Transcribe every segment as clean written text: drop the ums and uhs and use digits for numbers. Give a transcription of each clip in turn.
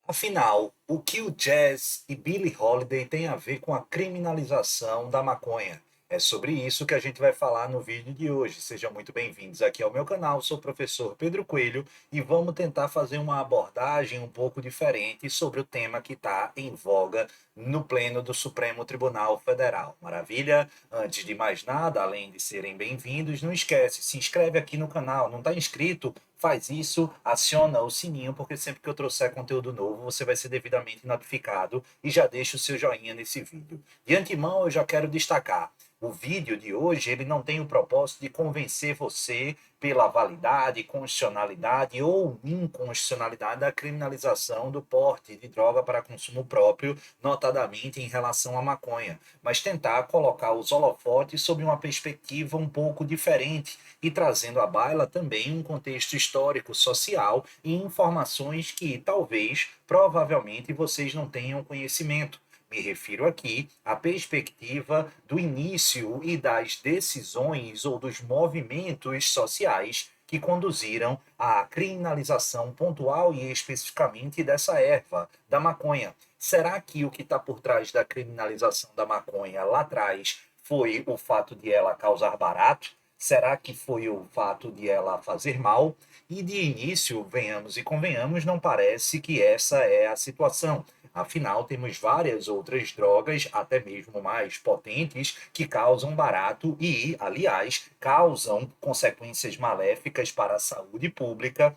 Afinal, o que o jazz e Billie Holiday têm a ver com a criminalização da maconha? É sobre isso que a gente vai falar no vídeo de hoje. Sejam muito bem-vindos aqui ao meu canal. Sou o professor Pedro Coelho e vamos tentar fazer uma abordagem um pouco diferente sobre o tema que está em voga no Pleno do Supremo Tribunal Federal. Maravilha? Antes de mais nada, além de serem bem-vindos, não esquece, se inscreve aqui no canal. Não está inscrito? Faz isso, aciona o sininho, porque sempre que eu trouxer conteúdo novo, você vai ser devidamente notificado e já deixa o seu joinha nesse vídeo. De antemão, eu já quero destacar, o vídeo de hoje ele não tem o propósito de convencer você pela validade, constitucionalidade ou inconstitucionalidade da criminalização do porte de droga para consumo próprio, notadamente em relação à maconha, mas tentar colocar os holofotes sob uma perspectiva um pouco diferente e trazendo à baila também um contexto histórico, social e informações que talvez, provavelmente, vocês não tenham conhecimento. Me refiro aqui à perspectiva do início e das decisões ou dos movimentos sociais que conduziram à criminalização pontual e especificamente dessa erva, da maconha. Será que o que está por trás da criminalização da maconha lá atrás foi o fato de ela causar barato? Será que foi o fato de ela fazer mal? E de início, venhamos e convenhamos, não parece que essa é a situação. Afinal, temos várias outras drogas, até mesmo mais potentes, que causam barato e, aliás, causam consequências maléficas para a saúde pública,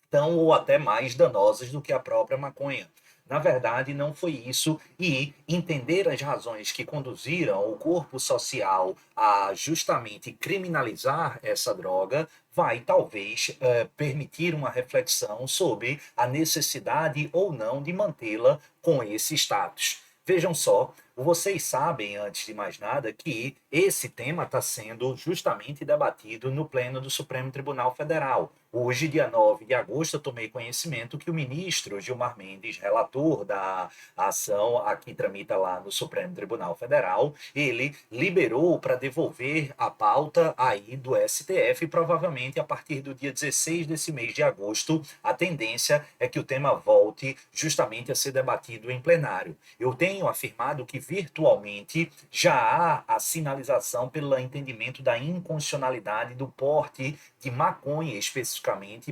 tão ou até mais danosas do que a própria maconha. Na verdade, não foi isso, e entender as razões que conduziram o corpo social a justamente criminalizar essa droga vai talvez permitir uma reflexão sobre a necessidade ou não de mantê-la com esse status. Vejam só, vocês sabem, antes de mais nada, que esse tema está sendo justamente debatido no Pleno do Supremo Tribunal Federal. Hoje, dia 9 de agosto, eu tomei conhecimento que o ministro Gilmar Mendes, relator da ação a que tramita lá no Supremo Tribunal Federal, ele liberou para devolver a pauta aí do STF, provavelmente a partir do dia 16 desse mês de agosto, a tendência é que o tema volte justamente a ser debatido em plenário. Eu tenho afirmado que virtualmente já há a sinalização pelo entendimento da inconstitucionalidade do porte de maconha especificamente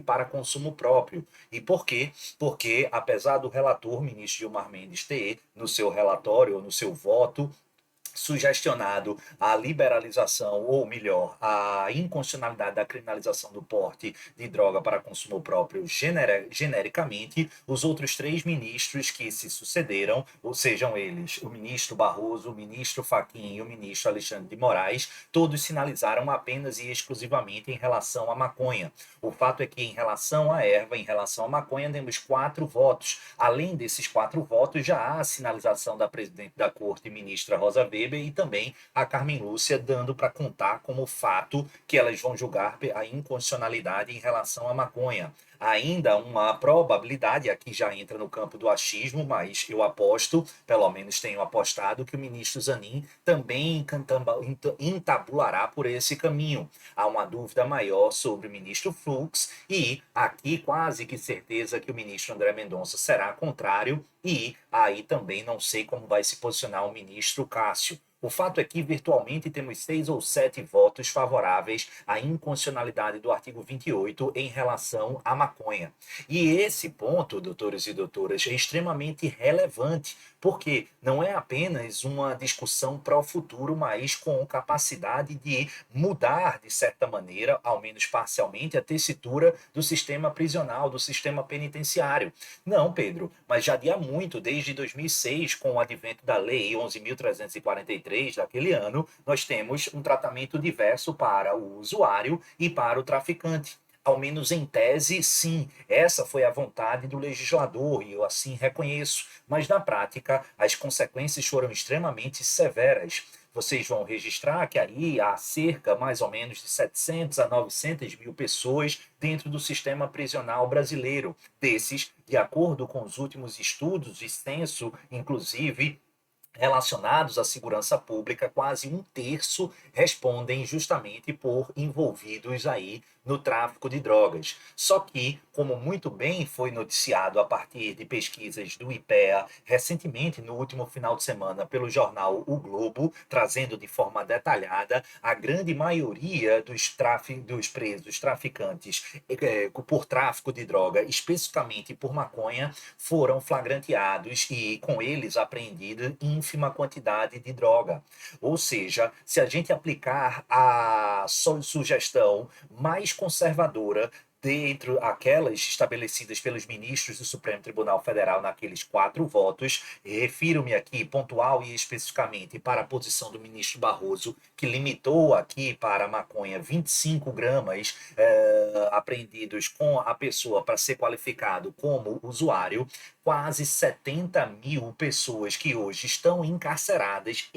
para consumo próprio. E por quê? Porque, apesar do relator, ministro Gilmar Mendes, ter no seu relatório ou no seu voto sugestionado a liberalização, ou melhor, a inconstitucionalidade da criminalização do porte de droga para consumo próprio genericamente, os outros três ministros que se sucederam, ou sejam eles o ministro Barroso, o ministro Fachin e o ministro Alexandre de Moraes, todos sinalizaram apenas e exclusivamente em relação à maconha. O fato é que em relação à erva, em relação à maconha, temos 4 votos. Além desses 4 votos, já há a sinalização da presidente da corte, ministra Rosa Weber, e também a Carmen Lúcia, dando para contar como fato que elas vão julgar a inconstitucionalidade em relação à maconha. Ainda uma probabilidade, aqui já entra no campo do achismo, mas eu aposto, pelo menos tenho apostado, que o ministro Zanin também entabulará por esse caminho. Há uma dúvida maior sobre o ministro Fux e aqui quase que certeza que o ministro André Mendonça será contrário e aí também não sei como vai se posicionar o ministro Cássio. O fato é que virtualmente temos 6 ou 7 votos favoráveis à inconstitucionalidade do artigo 28 em relação à maconha. E esse ponto, doutores e doutoras, é extremamente relevante, porque não é apenas uma discussão para o futuro, mas com capacidade de mudar, de certa maneira, ao menos parcialmente, a tessitura do sistema prisional, do sistema penitenciário. Não, Pedro, mas já há muito, desde 2006, com o advento da Lei 11.343 daquele ano, nós temos um tratamento diverso para o usuário e para o traficante. Ao menos em tese, sim, essa foi a vontade do legislador e eu assim reconheço, mas na prática as consequências foram extremamente severas. Vocês vão registrar que ali há cerca mais ou menos de 700 a 900 mil pessoas dentro do sistema prisional brasileiro. Desses, de acordo com os últimos estudos, e censo, inclusive, relacionados à segurança pública, quase um terço respondem justamente por envolvidos aí no tráfico de drogas. Só que, como muito bem foi noticiado a partir de pesquisas do IPEA, recentemente, no último final de semana, pelo jornal O Globo, trazendo de forma detalhada, a grande maioria dos presos traficantes por tráfico de droga, especificamente por maconha, foram flagranteados e com eles apreendida ínfima quantidade de droga. Ou seja, se a gente aplicar a sugestão mais conservadora dentro aquelas estabelecidas pelos ministros do Supremo Tribunal Federal naqueles 4 votos, refiro-me aqui pontual e especificamente para a posição do ministro Barroso, que limitou aqui para a maconha 25 gramas apreendidos com a pessoa para ser qualificado como usuário, quase 70 mil pessoas que hoje estão encarceradas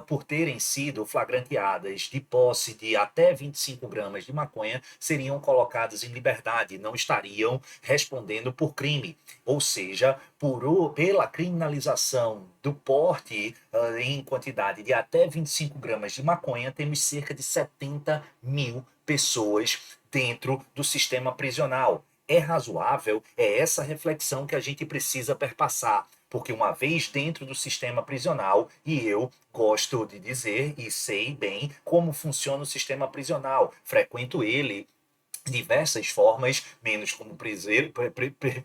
por terem sido flagranteadas de posse de até 25 gramas de maconha, seriam colocadas em liberdade, não estariam respondendo por crime. Ou seja, pela criminalização do porte em quantidade de até 25 gramas de maconha, temos cerca de 70 mil pessoas dentro do sistema prisional. É razoável? É essa reflexão que a gente precisa perpassar. Porque uma vez dentro do sistema prisional, e eu gosto de dizer e sei bem como funciona o sistema prisional, frequento ele diversas formas, menos como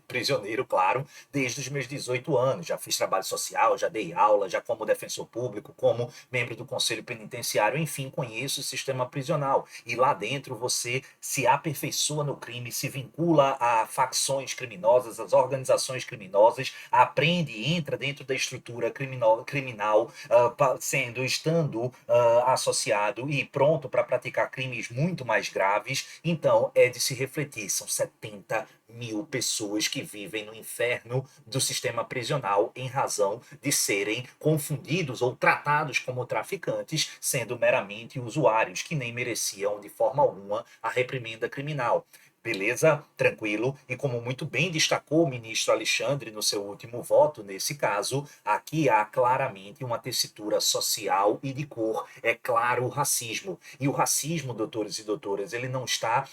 prisioneiro, claro, desde os meus 18 anos. Já fiz trabalho social, já dei aula, já como defensor público, como membro do Conselho Penitenciário, enfim, conheço o sistema prisional. E lá dentro você se aperfeiçoa no crime, se vincula a facções criminosas, às organizações criminosas, aprende, entra dentro da estrutura criminal, estando associado e pronto para praticar crimes muito mais graves. Então, é de se refletir. São 70 mil pessoas que vivem no inferno do sistema prisional em razão de serem confundidos ou tratados como traficantes, sendo meramente usuários que nem mereciam de forma alguma a reprimenda criminal. Beleza? Tranquilo. E como muito bem destacou o ministro Alexandre no seu último voto, nesse caso, aqui há claramente uma tessitura social e de cor. É claro o racismo. E o racismo, doutores e doutoras, ele não está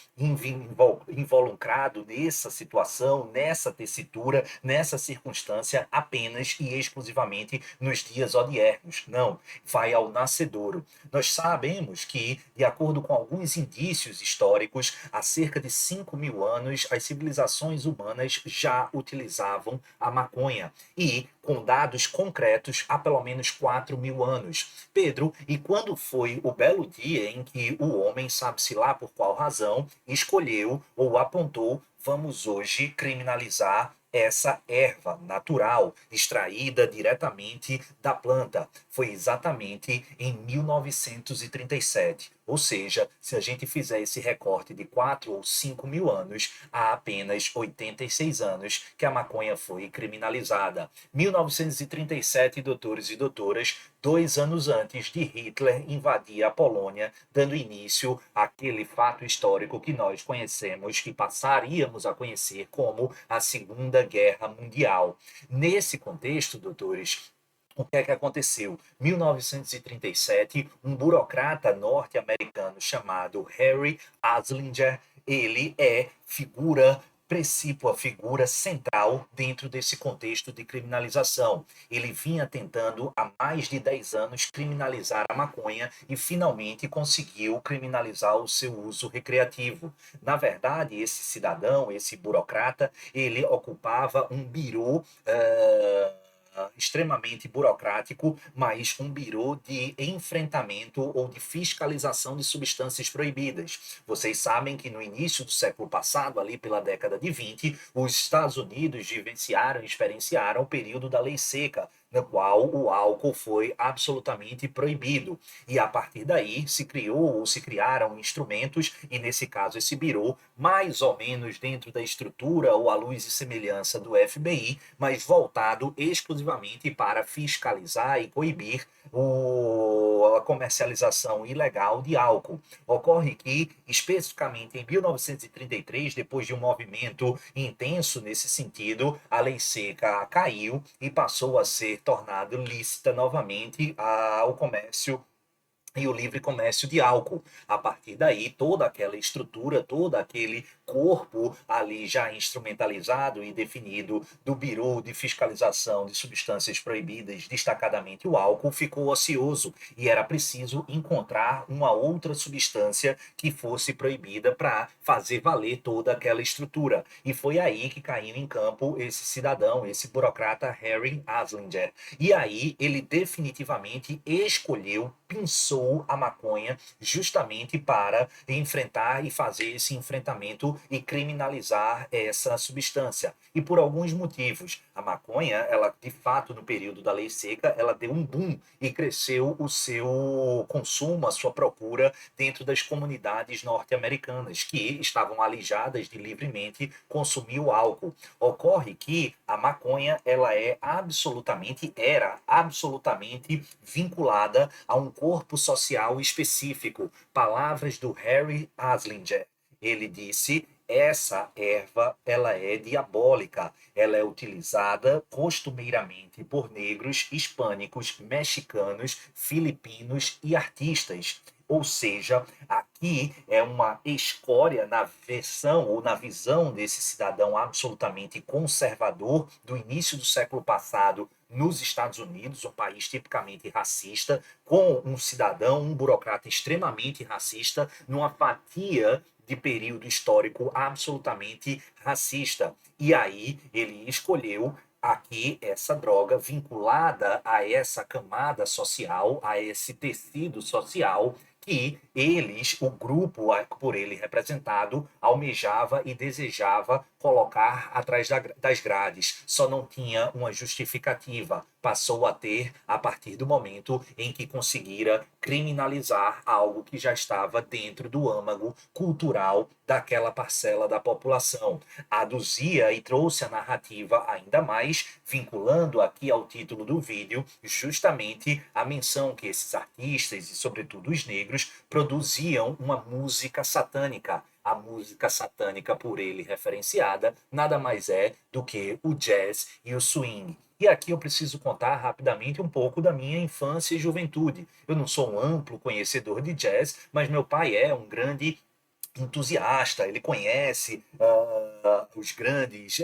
involucrado nessa situação, nessa tessitura, nessa circunstância apenas e exclusivamente nos dias odiernos. Não, vai ao nascedouro. Nós sabemos que, de acordo com alguns indícios históricos, há cerca de 5 mil anos, as civilizações humanas já utilizavam a maconha. E, com dados concretos, há pelo menos 4 mil anos. Pedro, e quando foi o belo dia em que o homem, sabe-se lá por qual razão, escolheu ou apontou: vamos hoje criminalizar essa erva natural extraída diretamente da planta? Foi exatamente em 1937. Ou seja, se a gente fizer esse recorte de 4 ou 5 mil anos, há apenas 86 anos que a maconha foi criminalizada. 1937, doutores e doutoras, 2 anos antes de Hitler invadir a Polônia, dando início àquele fato histórico que nós conhecemos, que passaríamos a conhecer como a Segunda Guerra Mundial. Nesse contexto, doutores, o que é que aconteceu? 1937, um burocrata norte-americano chamado Harry Anslinger, ele é a figura central dentro desse contexto de criminalização. Ele vinha tentando há mais de 10 anos criminalizar a maconha e finalmente conseguiu criminalizar o seu uso recreativo. Na verdade, esse cidadão, esse burocrata, ele ocupava um birô extremamente burocrático, mas um birô de enfrentamento ou de fiscalização de substâncias proibidas. Vocês sabem que no início do século passado, ali pela década de 20, os Estados Unidos experienciaram o período da lei seca, no qual o álcool foi absolutamente proibido. E a partir daí se criou ou se criaram instrumentos, e nesse caso esse birô, mais ou menos dentro da estrutura ou à luz e semelhança do FBI, mas voltado exclusivamente para fiscalizar e coibir a comercialização ilegal de álcool. Ocorre que, especificamente em 1933, depois de um movimento intenso nesse sentido, a lei seca caiu e passou a ser tornado lícita novamente ao comércio e o livre comércio de álcool. A partir daí, toda aquela estrutura, todo aquele corpo ali já instrumentalizado e definido do Bureau de Fiscalização de Substâncias Proibidas, destacadamente o álcool, ficou ocioso e era preciso encontrar uma outra substância que fosse proibida para fazer valer toda aquela estrutura. E foi aí que caiu em campo esse cidadão, esse burocrata Harry Anslinger. E aí ele definitivamente escolheu, pensou a maconha justamente para enfrentar e fazer esse enfrentamento e criminalizar essa substância. E por alguns motivos. A maconha, ela de fato no período da lei seca, ela deu um boom e cresceu o seu consumo, a sua procura dentro das comunidades norte-americanas que estavam alijadas de livremente consumir o álcool. Ocorre que a maconha, ela era absolutamente vinculada a um corpo social específico. Palavras do Harry Anslinger. Ele disse: essa erva, ela é diabólica. Ela é utilizada costumeiramente por negros, hispânicos, mexicanos, filipinos e artistas. Ou seja, aqui é uma escória na versão ou na visão desse cidadão absolutamente conservador do início do século passado nos Estados Unidos, um país tipicamente racista, com um cidadão, um burocrata extremamente racista, numa fatia de período histórico absolutamente racista. E aí ele escolheu aqui essa droga vinculada a essa camada social, a esse tecido social que eles, o grupo por ele representado, almejava e desejava colocar atrás das grades. Só não tinha uma justificativa. Passou a ter a partir do momento em que conseguira criminalizar algo que já estava dentro do âmago cultural daquela parcela da população. Aduzia e trouxe a narrativa ainda mais, vinculando aqui ao título do vídeo, justamente a menção que esses artistas, e sobretudo os negros, produziam uma música satânica. A música satânica por ele referenciada nada mais é do que o jazz e o swing. E aqui eu preciso contar rapidamente um pouco da minha infância e juventude. Eu não sou um amplo conhecedor de jazz, mas meu pai é um grande entusiasta, ele conhece os grandes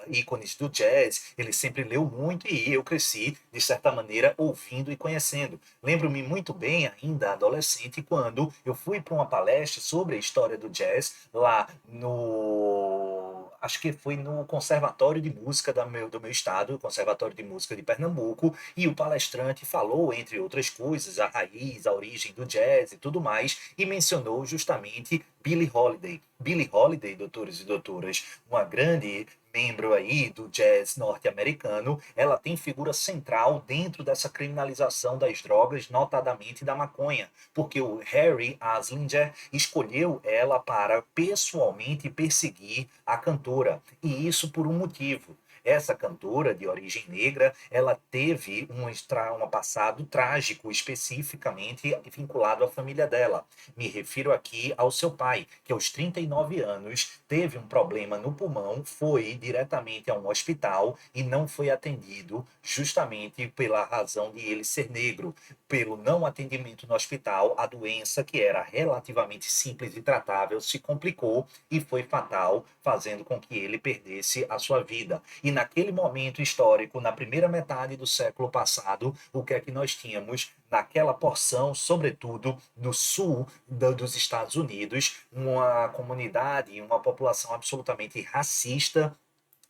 ícones do jazz, ele sempre leu muito e eu cresci, de certa maneira, ouvindo e conhecendo. Lembro-me muito bem, ainda adolescente, quando eu fui para uma palestra sobre a história do jazz lá no... Acho que foi no Conservatório de Música do meu estado, o Conservatório de Música de Pernambuco, e o palestrante falou, entre outras coisas, a raiz, a origem do jazz e tudo mais, e mencionou justamente Billie Holiday. Billie Holiday, doutores e doutoras, uma grande membro aí do jazz norte-americano, ela tem figura central dentro dessa criminalização das drogas, notadamente da maconha, porque o Harry Anslinger escolheu ela para pessoalmente perseguir a cantora, e isso por um motivo. Essa cantora de origem negra, ela teve um passado trágico, especificamente vinculado à família dela. Me refiro aqui ao seu pai, que aos 39 anos teve um problema no pulmão, foi diretamente a um hospital e não foi atendido, justamente pela razão de ele ser negro. Pelo não atendimento no hospital, a doença, que era relativamente simples e tratável, se complicou e foi fatal, fazendo com que ele perdesse a sua vida. E naquele momento histórico, na primeira metade do século passado, o que é que nós tínhamos naquela porção, sobretudo do sul dos Estados Unidos, uma comunidade, uma população absolutamente racista,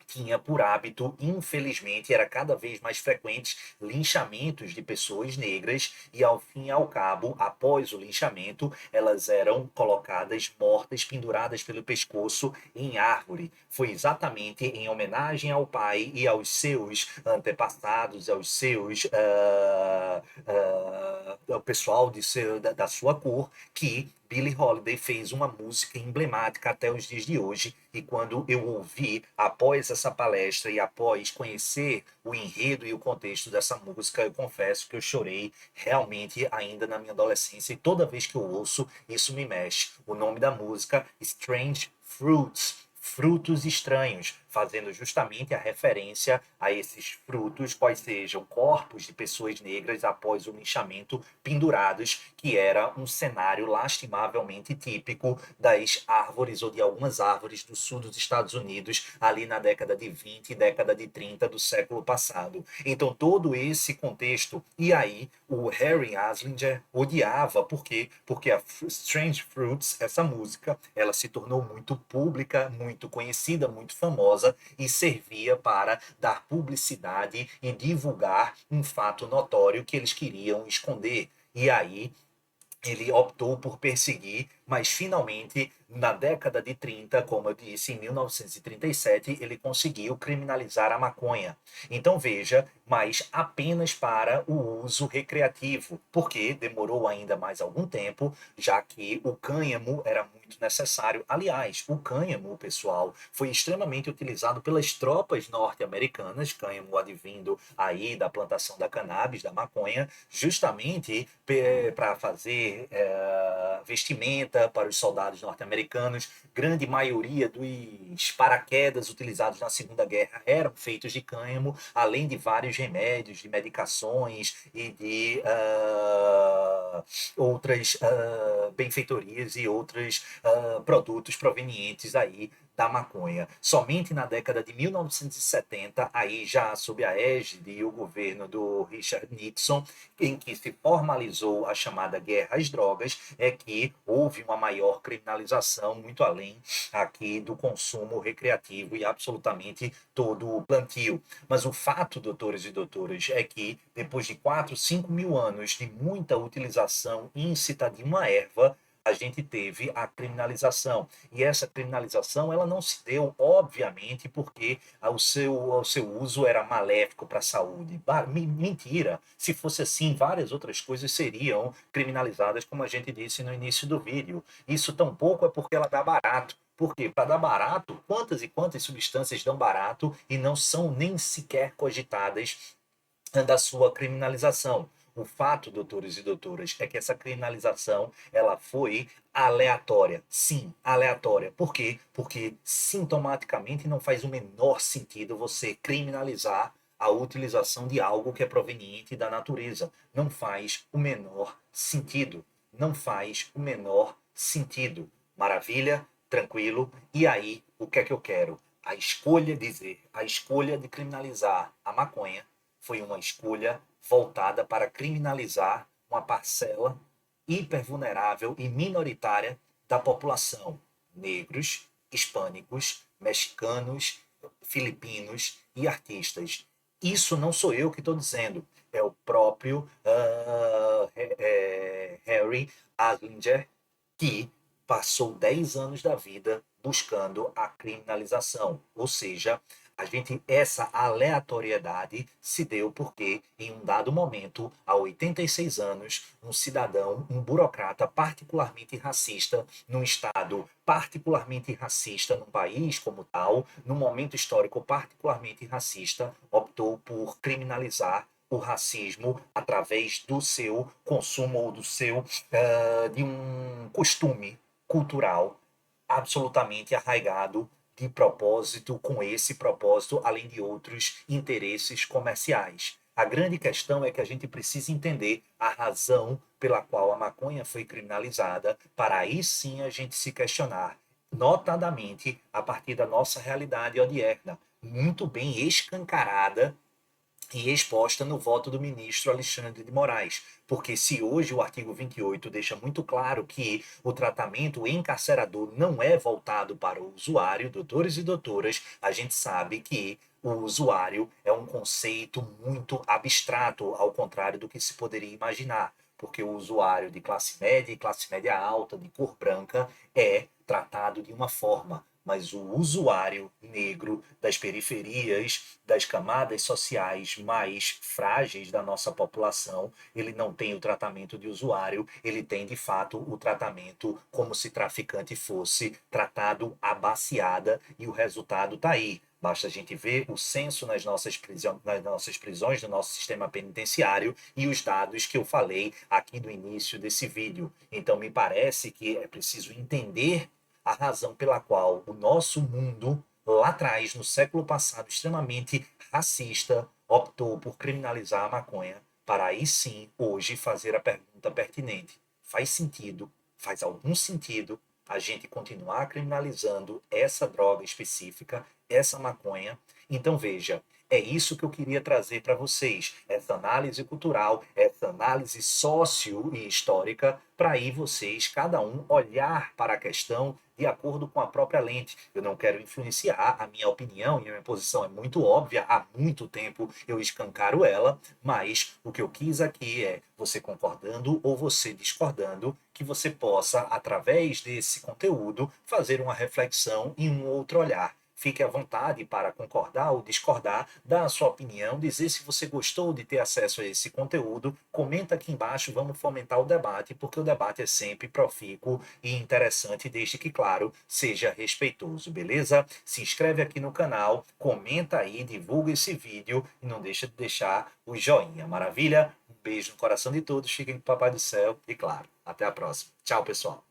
tinha por hábito, infelizmente, era cada vez mais frequentes linchamentos de pessoas negras e, ao fim e ao cabo, após o linchamento, elas eram colocadas mortas, penduradas pelo pescoço em árvore. Foi exatamente em homenagem ao pai e aos seus antepassados, aos seus ao pessoal da sua cor, que Billie Holiday fez uma música emblemática até os dias de hoje, e quando eu ouvi, após essa palestra e após conhecer o enredo e o contexto dessa música, eu confesso que eu chorei realmente ainda na minha adolescência e toda vez que eu ouço, isso me mexe. O nome da música, Strange Fruits, frutos estranhos, fazendo justamente a referência a esses frutos, quais sejam corpos de pessoas negras após o linchamento pendurados, que era um cenário lastimavelmente típico das árvores ou de algumas árvores do sul dos Estados Unidos, ali na década de 20 e década de 30 do século passado. Então, todo esse contexto, e aí o Harry Aslinger odiava, por quê? Porque a Strange Fruits, essa música, ela se tornou muito pública, muito conhecida, muito famosa e servia para dar publicidade e divulgar um fato notório que eles queriam esconder. E aí ele optou por perseguir, mas finalmente, na década de 30, como eu disse, em 1937, ele conseguiu criminalizar a maconha. Então veja, mas apenas para o uso recreativo, porque demorou ainda mais algum tempo, já que o cânhamo era muito necessário. Aliás, o cânhamo, pessoal, foi extremamente utilizado pelas tropas norte-americanas, cânhamo advindo aí da plantação da cannabis, da maconha, justamente para fazer vestimenta para os soldados norte-americanos. Grande maioria dos paraquedas utilizados na Segunda Guerra eram feitos de cânhamo, além de vários remédios, de medicações e de outras benfeitorias e outros produtos provenientes aí da maconha. Somente na década de 1970, aí já sob a égide e o governo do Richard Nixon, em que se formalizou a chamada guerra às drogas, é que houve uma maior criminalização, muito além aqui do consumo recreativo e absolutamente todo o plantio. Mas o fato, doutores e doutoras, é que depois de 4, 5 mil anos de muita utilização íncita de uma erva, a gente teve a criminalização. E essa criminalização ela não se deu, obviamente, porque o seu uso era maléfico para a saúde. Mentira! Se fosse assim, várias outras coisas seriam criminalizadas, como a gente disse no início do vídeo. Isso tampouco é porque ela dá barato. Porque para dar barato, quantas e quantas substâncias dão barato e não são nem sequer cogitadas da sua criminalização. O fato, doutores e doutoras, é que essa criminalização ela foi aleatória. Sim, aleatória. Por quê? Porque sintomaticamente não faz o menor sentido você criminalizar a utilização de algo que é proveniente da natureza. Não faz o menor sentido. Não faz o menor sentido. Maravilha? Tranquilo? E aí, o que é que eu quero? A escolha de criminalizar a maconha foi uma escolha voltada para criminalizar uma parcela hipervulnerável e minoritária da população: negros, hispânicos, mexicanos, filipinos e artistas. Isso não sou eu que estou dizendo, é o próprio Harry Aslinger, que passou 10 anos da vida buscando a criminalização, ou seja, essa aleatoriedade se deu porque, em um dado momento, há 86 anos, um cidadão, um burocrata particularmente racista, num estado particularmente racista, num país como tal, num momento histórico particularmente racista, optou por criminalizar o racismo através do seu consumo ou de um costume cultural absolutamente arraigado de propósito, com esse propósito, além de outros interesses comerciais. A grande questão é que a gente precisa entender a razão pela qual a maconha foi criminalizada, para aí sim a gente se questionar, notadamente a partir da nossa realidade odierna, muito bem escancarada e exposta no voto do ministro Alexandre de Moraes. Porque se hoje o artigo 28 deixa muito claro que o tratamento encarcerador não é voltado para o usuário, doutores e doutoras, a gente sabe que o usuário é um conceito muito abstrato, ao contrário do que se poderia imaginar. Porque o usuário de classe média e classe média alta, de cor branca, é tratado de uma forma, mas o usuário negro das periferias, das camadas sociais mais frágeis da nossa população, ele não tem o tratamento de usuário, ele tem de fato o tratamento como se traficante fosse tratado à baseada, e o resultado está aí. Basta a gente ver o censo nas nossas prisões, no nosso sistema penitenciário e os dados que eu falei aqui no início desse vídeo. Então, me parece que é preciso entender a razão pela qual o nosso mundo, lá atrás, no século passado, extremamente racista, optou por criminalizar a maconha, para aí sim, hoje, fazer a pergunta pertinente: faz sentido, faz algum sentido a gente continuar criminalizando essa droga específica, essa maconha? Então, veja, é isso que eu queria trazer para vocês, essa análise cultural, essa análise sócio e histórica, para aí vocês, cada um, olhar para a questão de acordo com a própria lente. Eu não quero influenciar a minha opinião, e a minha posição é muito óbvia, há muito tempo eu escancaro ela, mas o que eu quis aqui é você concordando ou você discordando, que você possa, através desse conteúdo, fazer uma reflexão e um outro olhar. Fique à vontade para concordar ou discordar, dar a sua opinião, dizer se você gostou de ter acesso a esse conteúdo. Comenta aqui embaixo, vamos fomentar o debate, porque o debate é sempre profícuo e interessante, desde que, claro, seja respeitoso, beleza? Se inscreve aqui no canal, comenta aí, divulga esse vídeo e não deixa de deixar o joinha, maravilha? Um beijo no coração de todos, fiquem com o Papai do Céu e, claro, até a próxima. Tchau, pessoal!